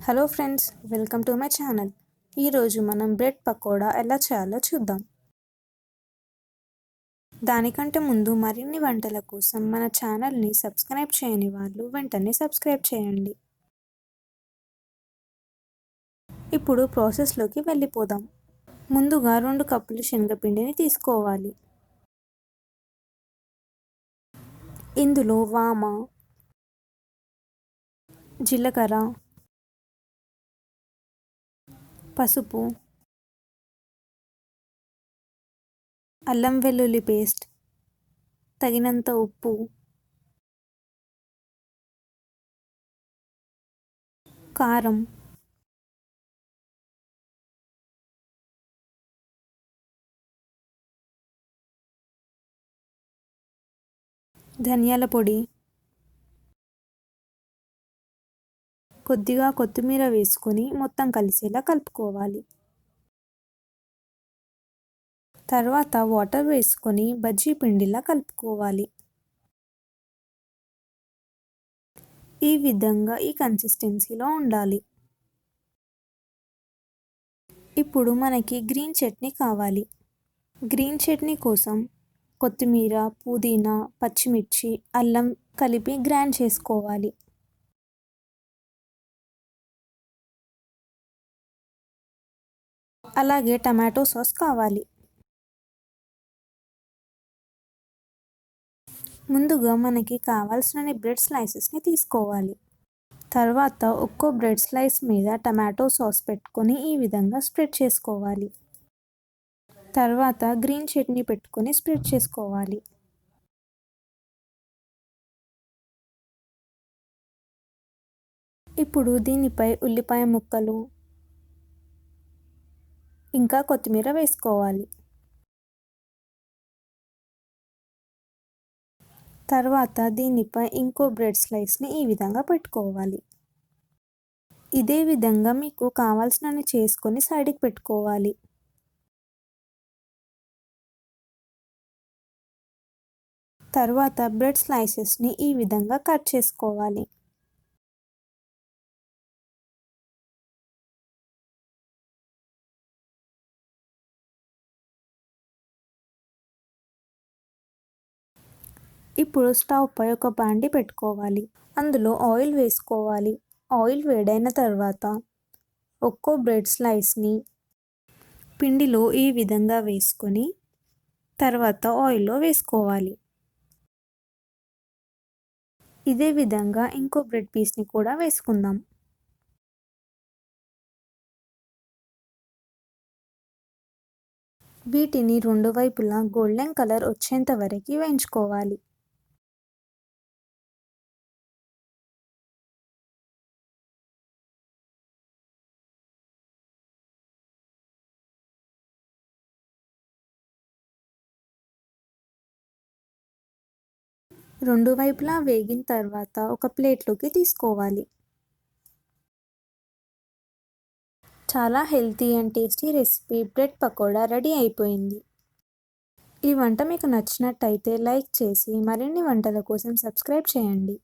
Hello friends, welcome to my channel. ఈరోజు మనం bread pakoda ఎలా చేయాలో చూద్దాం. దానికంటే ముందు మరిన్ని వంటల కోసం మన ఛానల్ని సబ్స్క్రైబ్ చేయని వాళ్ళు వెంటనే సబ్స్క్రైబ్ చేయండి. ఇప్పుడు ప్రాసెస్లోకి వెళ్ళిపోదాం. ముందుగా 2 కప్పులు శనగపిండిని తీసుకోవాలి. ఇందులో వామ, జీలకర్ర, పసుపు, అల్లం వెల్లుల్లి పేస్ట్, తగినంత ఉప్పు, కారం, ధనియాల పొడి, కొద్దిగా కొత్తిమీర వేసుకొని మొత్తం కలిసేలా కలుపుకోవాలి. తర్వాత వాటర్ వేసుకొని బజ్జీ పిండిలా కలుపుకోవాలి. ఈ విధంగా ఈ కన్సిస్టెన్సీలో ఉండాలి. ఇప్పుడు మనకి గ్రీన్ చట్నీ కావాలి. గ్రీన్ చట్నీ కోసం కొత్తిమీర, పుదీనా, పచ్చిమిర్చి, అల్లం కలిపి గ్రైండ్ చేసుకోవాలి. అలాగే టమాటో సాస్ కావాలి. ముందుగా మనకి కావాల్సిన బ్రెడ్ స్లైసెస్ని తీసుకోవాలి. తర్వాత ఒక్కో బ్రెడ్ స్లైస్ మీద టమాటో సాస్ పెట్టుకొని ఈ విధంగా స్ప్రెడ్ చేసుకోవాలి. తర్వాత గ్రీన్ చట్నీ పెట్టుకొని స్ప్రెడ్ చేసుకోవాలి. ఇప్పుడు దీనిపై ఉల్లిపాయ ముక్కలు ఇంకా కొత్తిమీర వేసుకోవాలి. తర్వాత దీనిపై ఇంకో బ్రెడ్ స్లైస్ని ఈ విధంగా పెట్టుకోవాలి. ఇదే విధంగా మీకు కావాల్సినన్ని చేసుకొని సైడ్కి పెట్టుకోవాలి. తర్వాత బ్రెడ్ స్లైసెస్ని ఈ విధంగా కట్ చేసుకోవాలి. ఇప్పుడు స్టవ్ పై ఒక బాండి పెట్టుకోవాలి. అందులో ఆయిల్ వేసుకోవాలి. ఆయిల్ వేడైన తర్వాత ఒక్కో బ్రెడ్ స్లైస్ని పిండిలో ఈ విధంగా వేసుకొని తర్వాత ఆయిల్లో వేసుకోవాలి. ఇదే విధంగా ఇంకో బ్రెడ్ పీస్ని కూడా వేసుకుందాం. వీటిని 2 వైపులా గోల్డెన్ కలర్ వచ్చేంత వరకు వేయించుకోవాలి. రెండు వైపులా వేగిన తర్వాత ఒక ప్లేట్లోకి తీసుకోవాలి. చాలా healthy and tasty recipe bread pakoda ready అయిపోయింది. ఈ వంట మీకు నచ్చినట్టయితే లైక్ చేసి మరిన్ని వంటల కోసం సబ్స్క్రైబ్ చేయండి.